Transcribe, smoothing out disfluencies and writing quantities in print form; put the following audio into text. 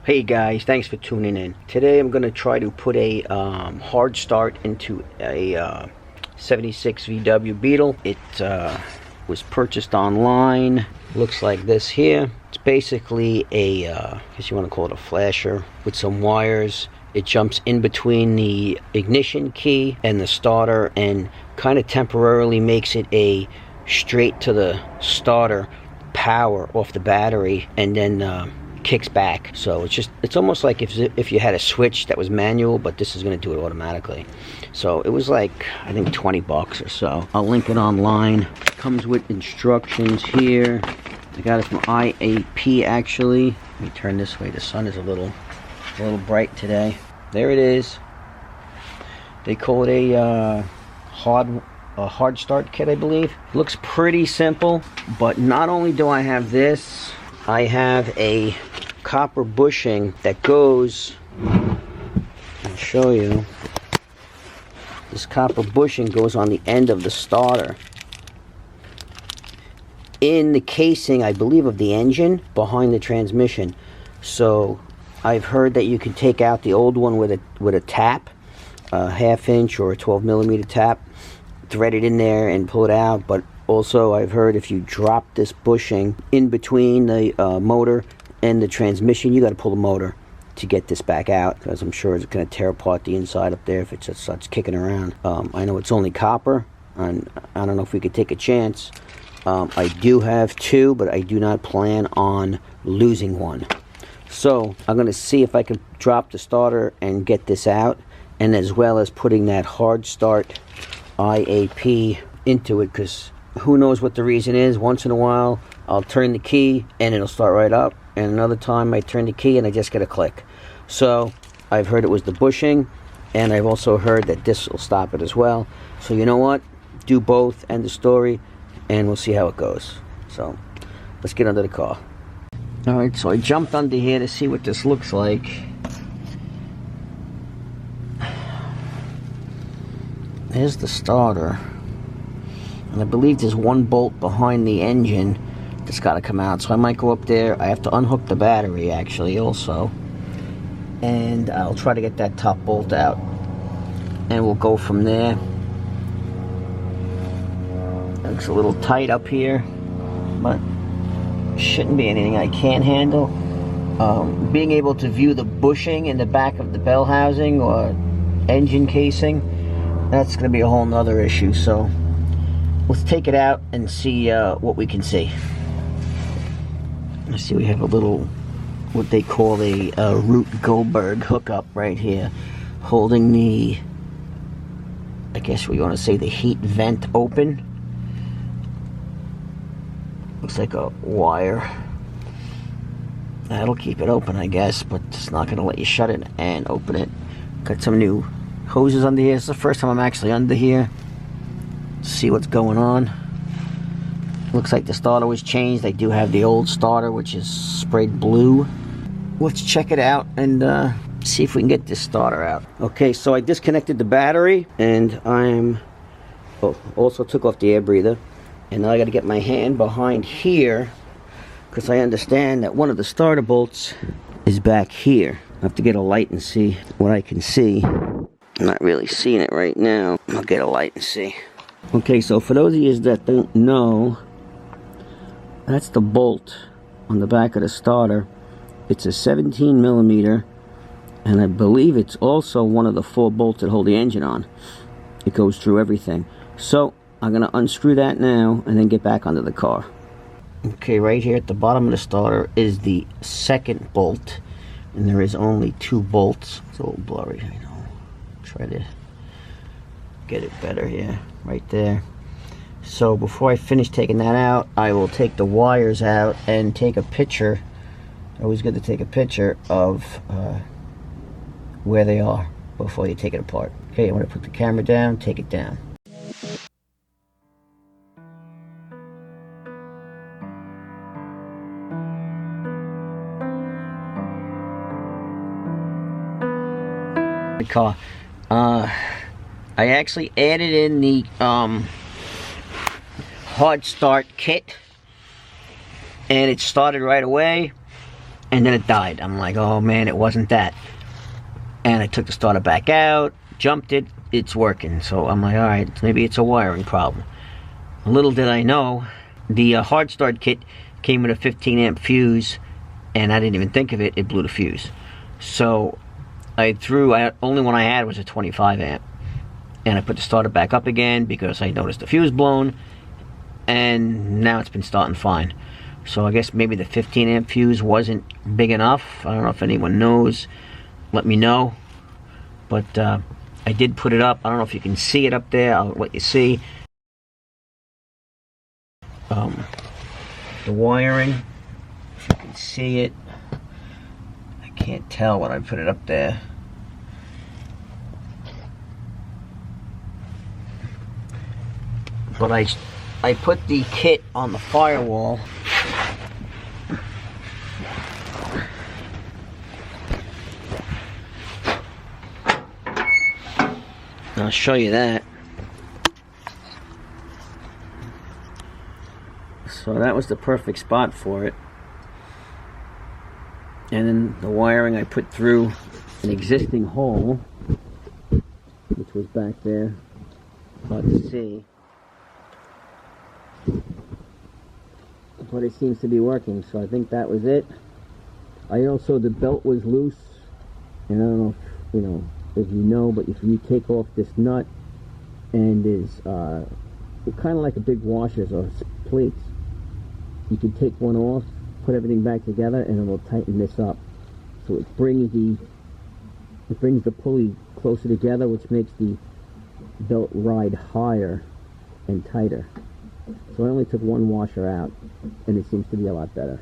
Hey guys, thanks for tuning in. Today I'm going to try to put a hard start into a 76 VW Beetle. It was purchased online. Looks like this here. It's basically a, I guess you want to call it a flasher with some wires. It jumps in between the ignition key and the starter and kind of temporarily makes it a straight to the starter power off the battery, and then kicks back. So it's almost like if you had a switch that was manual, but this is going to do it automatically. So it was like, I think, 20 bucks or so. I'll link it online. It comes with instructions here. I got it from IAP actually. Let me turn this way. The sun is a little bright today. There it is. They call it a hard start kit, I believe. Looks pretty simple, but not only do I have this, I have a copper bushing that goes, I'll show you. This copper bushing goes on the end of the starter in the casing, I believe, of the engine behind the transmission. So I've heard that you can take out the old one with a tap, a 1/2 inch or a 12mm tap, thread it in there and pull it out. But also I've heard if you drop this bushing in between the motor and the transmission, you got to pull the motor to get this back out, because I'm sure it's going to tear apart the inside up there if it just starts kicking around. I know it's only copper, and I don't know if we could take a chance. I do have two, but I do not plan on losing one. So I'm going to see if I can drop the starter and get this out, and as well as putting that hard start IAP into it, because who knows what the reason is. Once in a while I'll turn the key and it'll start right up, and another time I turn the key and I just get a click. So I've heard it was the bushing, and I've also heard that this will stop it as well. So you know what, do both, end the story, and we'll see how it goes. So let's get under the car. Alright, so I jumped under here to see what this looks like. There's the starter, and I believe there's one bolt behind the engine that's got to come out. So I might go up there. I have to unhook the battery actually also, and I'll try to get that top bolt out, and we'll go from there. Looks a little tight up here, but shouldn't be anything I can't handle. Being able to view the bushing in the back of the bell housing or engine casing, that's going to be a whole nother issue. So let's take it out and see what we can see. Let's see, we have a little, what they call a Rube Goldberg hookup right here, holding the, I guess we want to say, the heat vent open. Looks like a wire. That'll keep it open, I guess, but it's not going to let you shut it and open it. Got some new hoses under here. It's the first time I'm actually under here to see what's going on. Looks like the starter was changed. I do have the old starter, which is sprayed blue. Let's check it out and see if we can get this starter out. Okay, so I disconnected the battery, and also took off the air breather, and now I got to get my hand behind here, because I understand that one of the starter bolts is back here. I have to get a light and see what I can see. I'm not really seeing it right now. I'll get a light and see. Okay, so for those of you that don't know, that's the bolt on the back of the starter. It's a 17mm, and I believe it's also one of the 4 bolts that hold the engine on. It goes through everything. So I'm going to unscrew that now and then get back under the car. Okay, right here at the bottom of the starter is the second bolt, and there is only 2 bolts. It's a little blurry, I know. Try to get it better here, right there. So before I finish taking that out, I will take the wires out and take a picture. Always good to take a picture of where they are before you take it apart. Okay, I'm going to put the camera down, take it down. The car. I actually added in the hard start kit, and it started right away. and then it died. I'm like, oh man, it wasn't that. And I took the starter back out, jumped it, it's working. So I'm like, alright, maybe it's a wiring problem. Little did I know, the hard start kit came with a 15 amp fuse, and I didn't even think of it, it blew the fuse. So only one I had was a 25 amp. And I put the starter back up again because I noticed the fuse blown, and now it's been starting fine. So I guess maybe the 15 amp fuse wasn't big enough. I don't know if anyone knows. Let me know. But I did put it up. I don't know if you can see it up there. I'll let you see. The wiring, if you can see it. I can't tell when I put it up there. But I put the kit on the firewall. I'll show you that. So that was the perfect spot for it. And then the wiring I put through an existing hole, which was back there. Hard to see. But it seems to be working, so I think that was it. The belt was loose, and I don't know if you know, but if you take off this nut, and there's kind of like a big washers or plates, you can take one off, put everything back together, and it will tighten this up. So it brings the pulley closer together, which makes the belt ride higher and tighter. So I only took one washer out, and it seems to be a lot better.